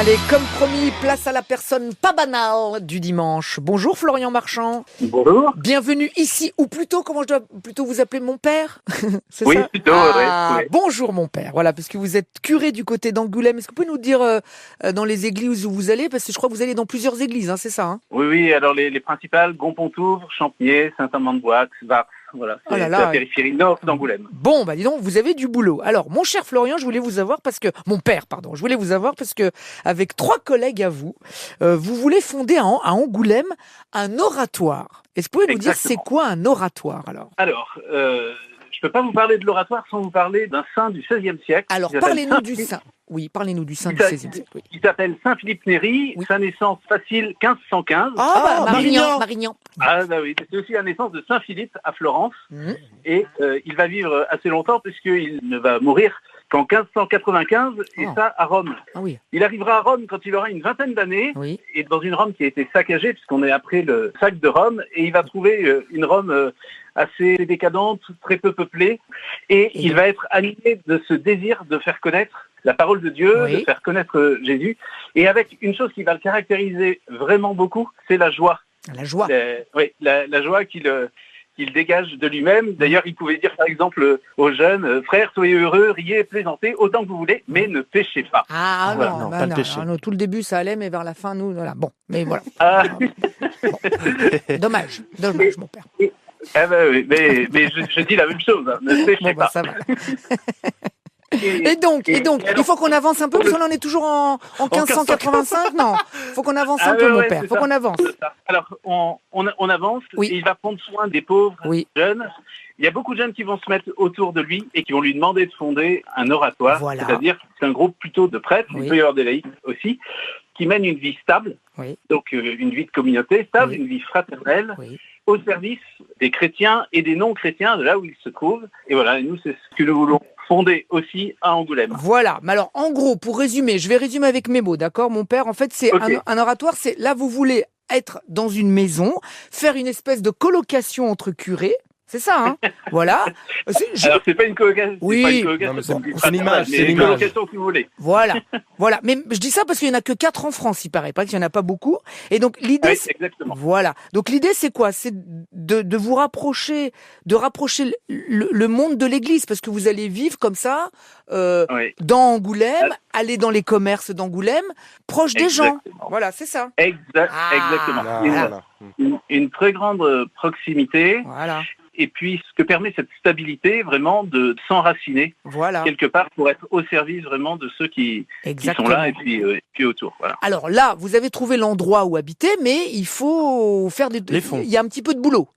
Allez, comme promis, place à la personne pas banale du dimanche. Bonjour Florian Marchand. Bonjour. Bienvenue ici, ou plutôt, comment je dois plutôt vous appeler, mon père? C'est Oui, ça plutôt, ouais. Bonjour mon père, voilà, parce que vous êtes curé du côté d'Angoulême. Est-ce que vous pouvez nous dire dans les églises où vous allez? Parce que je crois que vous allez dans plusieurs églises, hein, c'est ça, hein? Oui, alors les principales, Gonpontouvre, Champniers, Saint-Amand-de-Boix, Vars, voilà, c'est la périphérie nord d'Angoulême. Bon, bah dis donc, vous avez du boulot. Alors, mon cher Florian, je voulais vous avoir parce que, mon père, pardon, je voulais vous avoir parce que, avec 3 collègues à vous, vous voulez fonder à Angoulême un oratoire. Est-ce que vous pouvez nous dire c'est quoi un oratoire alors? Alors, je peux pas vous parler de l'oratoire sans vous parler d'un saint du XVIe siècle. Alors, parlez-nous du saint. Oui, parlez-nous du saint du XVIe siècle. Oui. Il s'appelle Saint Philippe Néri, sa naissance facile 1515. Marignan. Ah bah oui, c'est aussi la naissance de Saint Philippe à Florence. Et il va vivre assez longtemps puisqu'il ne va mourir qu'en 1595, et ça à Rome. Ah oui. Il arrivera à Rome quand il aura une vingtaine d'années, et dans une Rome qui a été saccagée, puisqu'on est après le sac de Rome, et il va trouver une Rome assez décadente, très peu peuplée, et il va être animé de ce désir de faire connaître la parole de Dieu, de faire connaître Jésus, et avec une chose qui va le caractériser vraiment beaucoup, c'est la joie. La joie. La joie qu'il dégage de lui-même. D'ailleurs, il pouvait dire par exemple aux jeunes, frères, soyez heureux, riez, plaisantez, autant que vous voulez, mais ne péchez pas. Ah voilà. non, pas le péché. non, tout le début ça allait, mais vers la fin, nous, voilà. Bon, mais voilà. Bon. Dommage, mon père. Oui, mais je dis la même chose, hein, ne péchez pas. Ça va. Et donc, il faut qu'on avance un peu, parce qu'on en est toujours en 1585, non? Il faut qu'on avance un peu, mon père, faut qu'on avance. Alors, on avance, et il va prendre soin des pauvres jeunes. Il y a beaucoup de jeunes qui vont se mettre autour de lui et qui vont lui demander de fonder un oratoire, c'est-à-dire c'est un groupe plutôt de prêtres, il peut y avoir des laïcs aussi, qui mènent une vie stable, donc une vie de communauté stable, une vie fraternelle, au service des chrétiens et des non-chrétiens de là où ils se trouvent. Et voilà, et nous, c'est ce que nous voulons fonder aussi à Angoulême. Voilà, mais alors en gros, pour résumer, je vais résumer avec mes mots, d'accord, mon père? En fait, c'est un oratoire, c'est là, vous voulez être dans une maison, faire une espèce de colocation entre curés. C'est ça, hein? Voilà. Alors, c'est pas une colocation. Oui. C'est une image. C'est une colocation que vous voulez. Voilà. Voilà. Mais je dis ça parce qu'il y en a que 4 en France, il paraît. Pas qu'il y en a pas beaucoup. Et donc, l'idée, voilà. Donc, l'idée, c'est quoi? C'est de vous rapprocher, le monde de l'église, parce que vous allez vivre comme ça, dans Angoulême, aller dans les commerces d'Angoulême, proche des gens. Voilà, c'est ça. Exactement. Voilà. Une très grande proximité. Voilà. Et puis, ce que permet cette stabilité, vraiment, de s'enraciner quelque part pour être au service vraiment de ceux qui sont là et puis autour. Voilà. Alors là, vous avez trouvé l'endroit où habiter, mais il faut faire il y a un petit peu de boulot.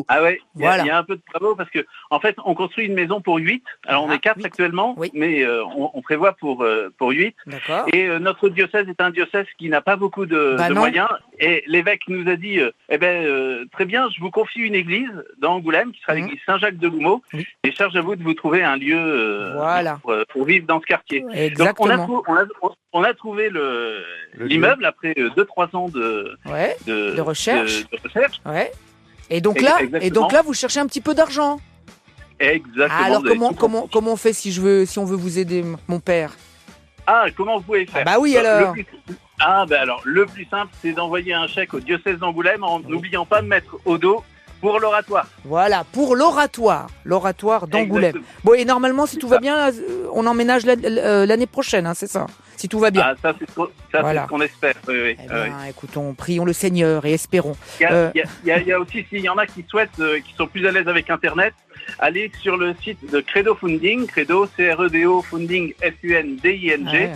Ah ouais, il y a un peu de travaux parce que, en fait, on construit une maison pour 8. Alors, on est 4 actuellement, mais on prévoit pour 8. D'accord. Et notre diocèse est un diocèse qui n'a pas beaucoup de moyens. Et l'évêque nous a dit, très bien, je vous confie une église dans Angoulême, qui sera l'église Saint-Jacques-de-Loumeau, et charge à vous de vous trouver un lieu pour vivre dans ce quartier. Exactement. Donc on a trouvé l'immeuble après 2-3 ans de recherche. Ouais. Et donc là, vous cherchez un petit peu d'argent. Exactement. Alors comment on fait si on veut vous aider, mon père? Ah, comment vous pouvez faire? Bah oui, alors. Alors le plus simple, c'est d'envoyer un chèque au diocèse d'Angoulême en n'oubliant pas de mettre au dos pour l'oratoire. Voilà, pour l'oratoire d'Angoulême. Bon, et normalement, si tout va bien, on emménage l'année prochaine, hein, c'est ça? Si tout va bien. Ah, ça, c'est ce qu'on espère. Oui. Écoutons, prions le Seigneur et espérons. Il y a aussi, s'il y en a qui souhaitent, qui sont plus à l'aise avec Internet, allez sur le site de Credo Funding, Credo, C-R-E-D-O, Funding, F-U-N-D-I-N-G.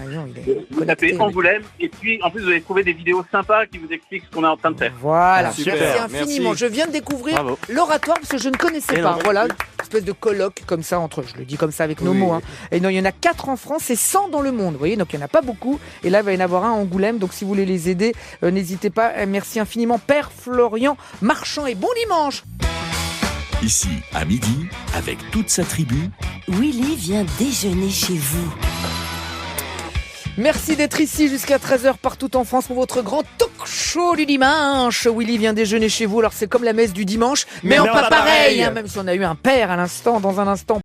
Vous tapez Angoulême, et puis, en plus, vous allez trouver des vidéos sympas qui vous expliquent ce qu'on est en train de faire. Voilà, super, merci infiniment. Je viens de découvrir l'oratoire parce que je ne connaissais pas. Voilà, une espèce de colloque comme ça entre, je le dis comme ça avec nos mots. Hein. Et non, il y en a 4 en France et 100 dans le monde. Vous voyez, donc il n'y en a pas beaucoup. Et là, il va y en avoir un à Angoulême. Donc si vous voulez les aider, n'hésitez pas. Merci infiniment, Père Florian Marchand. Et bon dimanche! Ici, à midi, avec toute sa tribu, Willy vient déjeuner chez vous. Merci d'être ici jusqu'à 13h partout en France pour votre grand talk show du dimanche. Willy vient déjeuner chez vous. Alors c'est comme la messe du dimanche, mais en pas pareil. Hein, même si on a eu un père à l'instant, dans un instant.